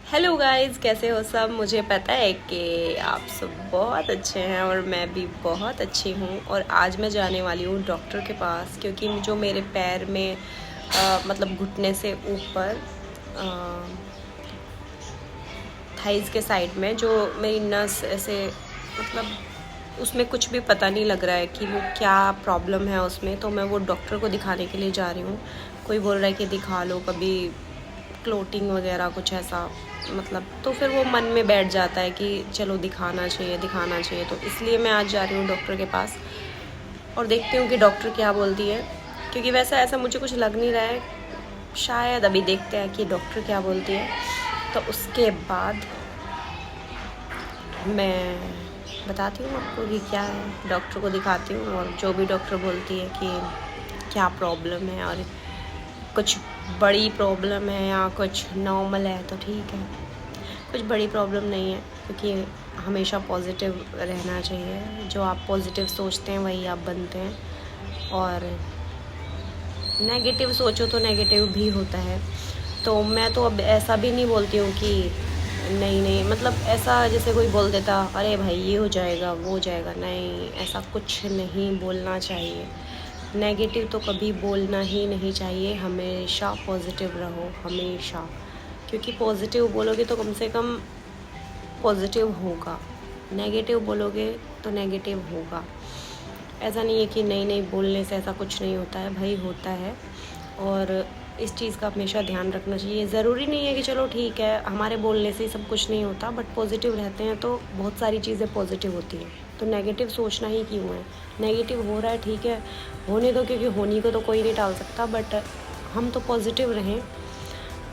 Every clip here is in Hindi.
हेलो गाइस, कैसे हो सब। मुझे पता है कि आप सब बहुत अच्छे हैं और मैं भी बहुत अच्छी हूँ। और आज मैं जाने वाली हूँ डॉक्टर के पास, क्योंकि जो मेरे पैर में मतलब घुटने से ऊपर थाइज़ के साइड में जो मेरी नस ऐसे मतलब उसमें कुछ भी पता नहीं लग रहा है कि वो क्या प्रॉब्लम है उसमें। तो मैं वो डॉक्टर को दिखाने के लिए जा रही हूँ। कोई बोल रहा है कि दिखा लो, कभी क्लोटिंग वगैरह कुछ ऐसा, मतलब तो फिर वो मन में बैठ जाता है कि चलो दिखाना चाहिए दिखाना चाहिए। तो इसलिए मैं आज जा रही हूँ डॉक्टर के पास और देखती हूँ कि डॉक्टर क्या बोलती है, क्योंकि वैसा ऐसा मुझे कुछ लग नहीं रहा है। शायद अभी देखते हैं कि डॉक्टर क्या बोलती है, तो उसके बाद मैं बताती हूँ आपको कि क्या है। डॉक्टर को दिखाती हूँ और जो भी डॉक्टर बोलती है कि क्या प्रॉब्लम है, और कुछ बड़ी प्रॉब्लम है या कुछ नॉर्मल है तो ठीक है। कुछ बड़ी प्रॉब्लम नहीं है, क्योंकि हमेशा पॉजिटिव रहना चाहिए। जो आप पॉजिटिव सोचते हैं वही आप बनते हैं, और नेगेटिव सोचो तो नेगेटिव भी होता है। तो मैं तो अब ऐसा भी नहीं बोलती हूँ कि नहीं नहीं, मतलब ऐसा जैसे कोई बोल देता अरे भाई ये हो जाएगा वो हो जाएगा, नहीं, ऐसा कुछ नहीं बोलना चाहिए। नेगेटिव तो कभी बोलना ही नहीं चाहिए। हमेशा पॉजिटिव रहो, हमेशा, क्योंकि पॉजिटिव बोलोगे तो कम से कम पॉजिटिव होगा। नेगेटिव बोलोगे तो नेगेटिव होगा। ऐसा नहीं है कि नहीं नहीं बोलने से ऐसा कुछ नहीं होता है, भाई होता है। और इस चीज़ का हमेशा ध्यान रखना चाहिए। ज़रूरी नहीं है कि चलो ठीक है हमारे बोलने से ही सब कुछ नहीं होता, बट पॉजिटिव रहते हैं तो बहुत सारी चीज़ें पॉजिटिव होती हैं। तो नेगेटिव सोचना ही क्यों है। नेगेटिव हो रहा है ठीक है, होने दो, क्योंकि होनी को तो कोई नहीं टाल सकता, बट हम तो पॉजिटिव रहें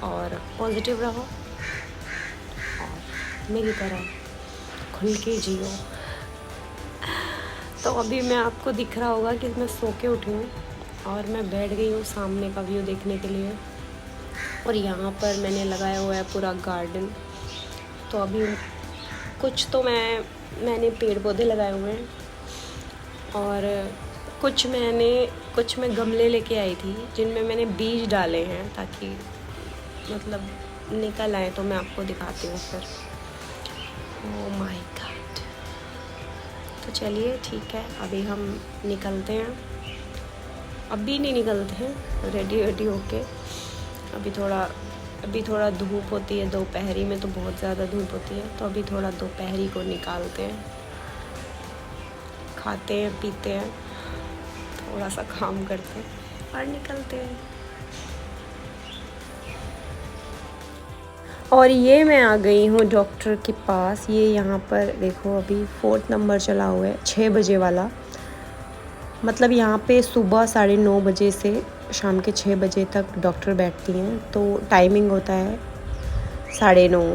और पॉजिटिव रहो और मेरी तरह खुल के जियो। तो अभी मैं आपको दिख रहा होगा कि मैं सो के उठी हूँ और मैं बैठ गई हूँ सामने का व्यू देखने के लिए। और यहाँ पर मैंने लगाया हुआ है पूरा गार्डन। तो अभी कुछ तो मैंने पेड़ पौधे लगाए हुए हैं, और कुछ मैं गमले लेके आई थी जिनमें मैंने बीज डाले हैं, ताकि मतलब निकल आए। तो मैं आपको दिखाती हूँ फिर। Oh my God. तो चलिए ठीक है, अभी हम निकलते हैं। अभी नहीं निकलते हैं, रेडी होके। अभी थोड़ा धूप होती है, दोपहरी में तो बहुत ज़्यादा धूप होती है, तो अभी थोड़ा दोपहरी को निकालते हैं, खाते हैं पीते हैं, थोड़ा सा काम करते हैं और निकलते हैं। और ये मैं आ गई हूँ डॉक्टर के पास। ये यहाँ पर देखो, अभी 4 नंबर चला हुआ है, 6 बजे वाला। मतलब यहाँ पे सुबह 9:30 बजे से शाम के 6 बजे तक डॉक्टर बैठती हैं। तो टाइमिंग होता है 9:30,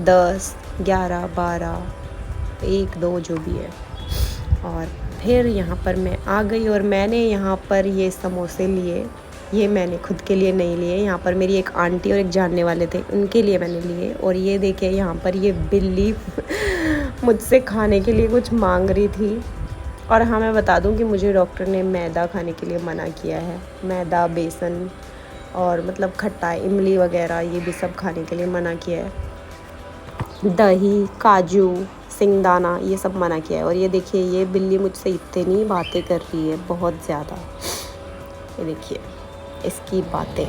10, 11, 12, 1, 2 जो भी है। और फिर यहाँ पर मैं आ गई और मैंने यहाँ पर ये समोसे लिए। ये मैंने खुद के लिए नहीं लिए, यहाँ पर मेरी एक आंटी और एक जानने वाले थे, उनके लिए मैंने लिए। और ये देखिए यहाँ पर ये बिल्ली मुझसे खाने के लिए कुछ मांग रही थी। और हाँ, मैं बता दूं कि मुझे डॉक्टर ने मैदा खाने के लिए मना किया है। मैदा, बेसन और मतलब खट्टा, इमली वगैरह ये भी सब खाने के लिए मना किया है। दही, काजू, सिंगदाना ये सब मना किया है। और ये देखिए ये बिल्ली मुझसे इतनी बातें कर रही है, बहुत ज़्यादा। ये देखिए इसकी बातें।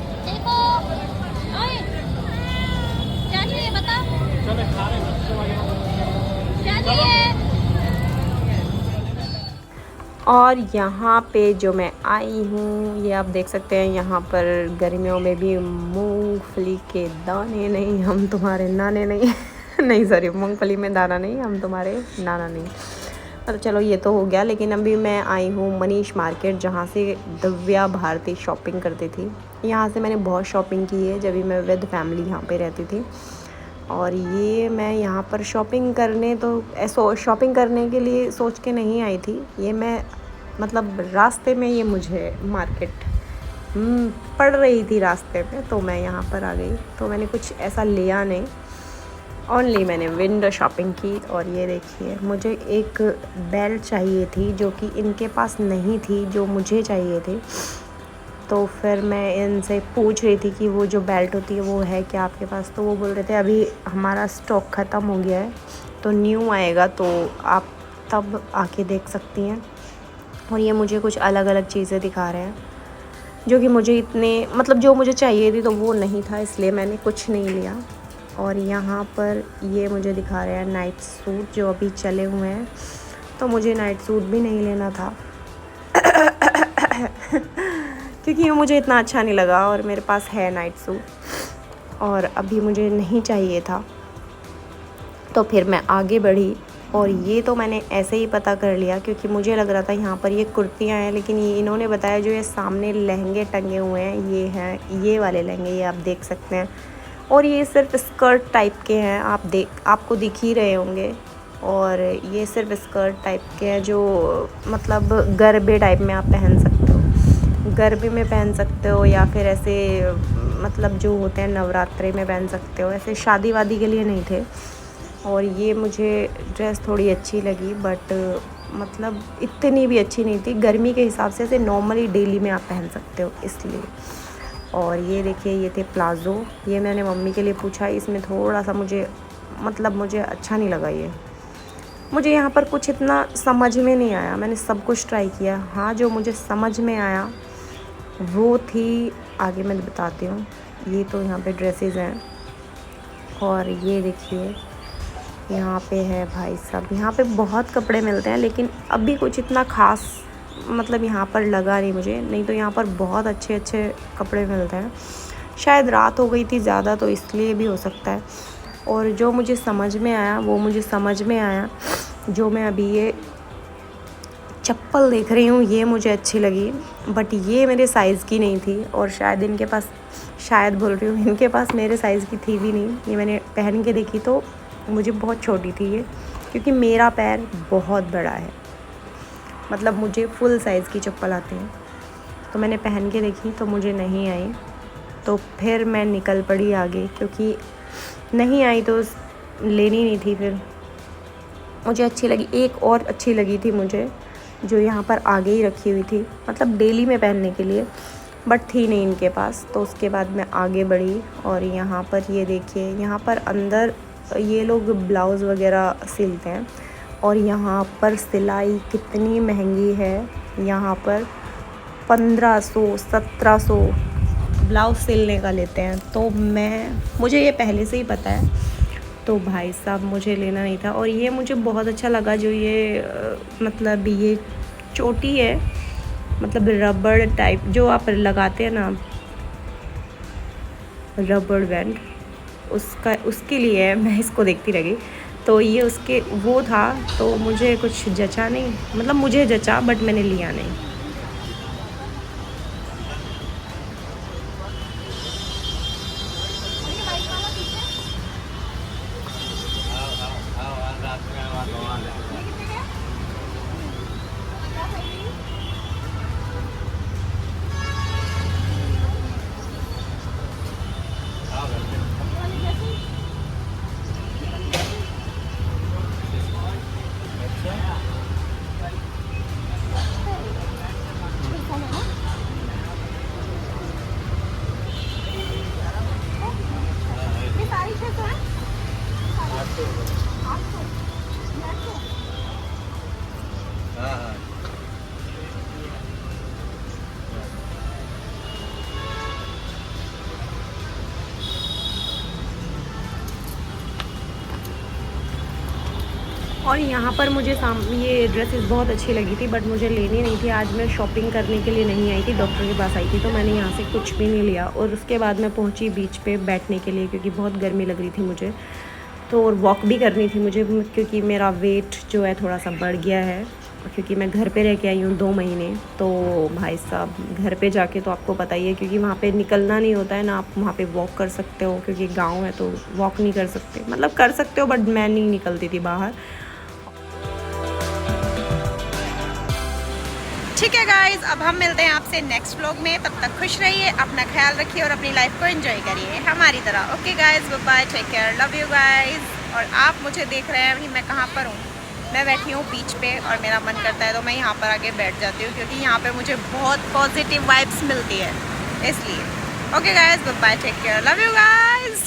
और यहाँ पे जो मैं आई हूँ, ये आप देख सकते हैं, यहाँ पर गर्मियों में भी मूंगफली के दाने नहीं, हम तुम्हारे नाने नहीं नहीं सॉरी, मूंगफली में दाना नहीं, हम तुम्हारे नाना नहीं। मतलब चलो ये तो हो गया। लेकिन अभी मैं आई हूँ मनीष मार्केट, जहाँ से दिव्या भारती शॉपिंग करती थी। यहाँ से मैंने बहुत शॉपिंग की है जब भी मैं विद फैमिली यहाँ पे रहती थी। और ये मैं यहाँ पर शॉपिंग करने के लिए सोच के नहीं आई थी। ये मैं मतलब रास्ते में ये मुझे मार्केट पड़ रही थी रास्ते में, तो मैं यहाँ पर आ गई। तो मैंने कुछ ऐसा लिया नहीं, ओनली मैंने विंडो शॉपिंग की। और ये देखिए मुझे एक बेल्ट चाहिए थी जो कि इनके पास नहीं थी, जो मुझे चाहिए थी। तो फिर मैं इनसे पूछ रही थी कि वो जो बेल्ट होती है वो है क्या आपके पास, तो वो बोल रहे थे अभी हमारा स्टॉक ख़त्म हो गया है, तो न्यू आएगा तो आप तब आके देख सकती हैं। और ये मुझे कुछ अलग अलग चीज़ें दिखा रहे हैं जो कि मुझे इतने मतलब जो मुझे चाहिए थी तो वो नहीं था, इसलिए मैंने कुछ नहीं लिया। और यहाँ पर ये मुझे दिखा रहे हैं नाइट सूट जो अभी चले हुए हैं, तो मुझे नाइट सूट भी नहीं लेना था क्योंकि ये मुझे इतना अच्छा नहीं लगा और मेरे पास है नाइट सूट और अभी मुझे नहीं चाहिए था। तो फिर मैं आगे बढ़ी और ये तो मैंने ऐसे ही पता कर लिया क्योंकि मुझे लग रहा था यहाँ पर ये कुर्तियाँ हैं, लेकिन ये इन्होंने बताया जो ये सामने लहंगे टंगे हुए हैं ये हैं ये वाले लहंगे, ये आप देख सकते हैं। और ये सिर्फ स्कर्ट टाइप के हैं, आपको दिख ही रहे होंगे। और ये सिर्फ स्कर्ट टाइप के हैं जो मतलब गरबे टाइप में आप पहन सकते हो, गरबे में पहन सकते हो या फिर ऐसे मतलब जो होते हैं नवरात्रे में पहन सकते हो, ऐसे शादी वादी के लिए नहीं थे। और ये मुझे ड्रेस थोड़ी अच्छी लगी बट मतलब इतनी भी अच्छी नहीं थी, गर्मी के हिसाब से ऐसे नॉर्मली डेली में आप पहन सकते हो इसलिए। और ये देखिए ये थे प्लाज़ो, ये मैंने मम्मी के लिए पूछा, इसमें थोड़ा सा मुझे अच्छा नहीं लगा। ये मुझे यहाँ पर कुछ इतना समझ में नहीं आया, मैंने सब कुछ ट्राई किया। हाँ जो मुझे समझ में आया वो थी, आगे मैं बताती हूँ। ये तो यहाँ पे ड्रेसेस हैं और ये देखिए यहाँ पे है भाई साहब, यहाँ पे बहुत कपड़े मिलते हैं लेकिन अभी कुछ इतना ख़ास मतलब यहाँ पर लगा नहीं मुझे, नहीं तो यहाँ पर बहुत अच्छे अच्छे कपड़े मिलते हैं। शायद रात हो गई थी ज़्यादा तो इसलिए भी हो सकता है। और जो मुझे समझ में आया वो मुझे समझ में आया, जो मैं अभी ये चप्पल देख रही हूँ ये मुझे अच्छी लगी बट ये मेरे साइज़ की नहीं थी और शायद इनके पास, शायद बोल रही हूँ इनके पास मेरे साइज़ की थी भी नहीं। ये मैंने पहन के देखी तो मुझे बहुत छोटी थी ये, क्योंकि मेरा पैर बहुत बड़ा है, मतलब मुझे फुल साइज़ की चप्पल आती है। तो मैंने पहन के देखी तो मुझे नहीं आई, तो फिर मैं निकल पड़ी आगे, क्योंकि नहीं आई तो लेनी नहीं थी। फिर मुझे अच्छी लगी, एक और अच्छी लगी थी मुझे जो यहाँ पर आगे ही रखी हुई थी, मतलब डेली में पहनने के लिए, बट थी नहीं इनके पास। तो उसके बाद मैं आगे बढ़ी और यहाँ पर ये देखिए, यहाँ पर अंदर ये लोग ब्लाउज़ वगैरह सिलते हैं और यहाँ पर सिलाई कितनी महंगी है। यहाँ पर 1500-1700 ब्लाउज़ सिलने का लेते हैं। तो मुझे ये पहले से ही पता है, तो भाई साहब मुझे लेना नहीं था। और ये मुझे बहुत अच्छा लगा जो ये मतलब ये चोटी है, मतलब रबड़ टाइप जो आप लगाते हैं ना, रबड़ बैंड, उसके लिए मैं इसको देखती रही। तो ये उसके वो था, तो मुझे कुछ जचा नहीं, मतलब मुझे जचा बट मैंने लिया नहीं। और यहाँ पर मुझे ये ड्रेसेस बहुत अच्छी लगी थी बट मुझे लेनी नहीं थी। आज मैं शॉपिंग करने के लिए नहीं आई थी, डॉक्टर के पास आई थी, तो मैंने यहाँ से कुछ भी नहीं लिया। और उसके बाद मैं पहुँची बीच पे बैठने के लिए, क्योंकि बहुत गर्मी लग रही थी मुझे, तो और वॉक भी करनी थी मुझे, क्योंकि मेरा वेट जो है थोड़ा सा बढ़ गया है, क्योंकि मैं घर पे रह के आई हूँ 2 महीने। तो भाई साहब घर पे जाके तो आपको पता ही है, क्योंकि वहाँ पे निकलना नहीं होता है ना, आप वहाँ पे वॉक कर सकते हो, क्योंकि गांव है तो वॉक नहीं कर सकते, मतलब कर सकते हो बट मैं नहीं निकलती थी बाहर। ठीक है गाइज, अब हम मिलते हैं आपसे नेक्स्ट व्लॉग में। तब तक खुश रहिए, अपना ख्याल रखिए और अपनी लाइफ को एंजॉय करिए हमारी तरह। Okay guys, good bye, take care, love you guys. और आप मुझे देख रहे हैं अभी मैं कहाँ पर हूँ, मैं बैठी हूँ बीच पे और मेरा मन करता है तो मैं यहाँ पर आके बैठ जाती हूँ, क्योंकि यहाँ पे मुझे बहुत पॉजिटिव वाइब्स मिलती है इसलिए। Okay guys, good bye, take care, love you guys.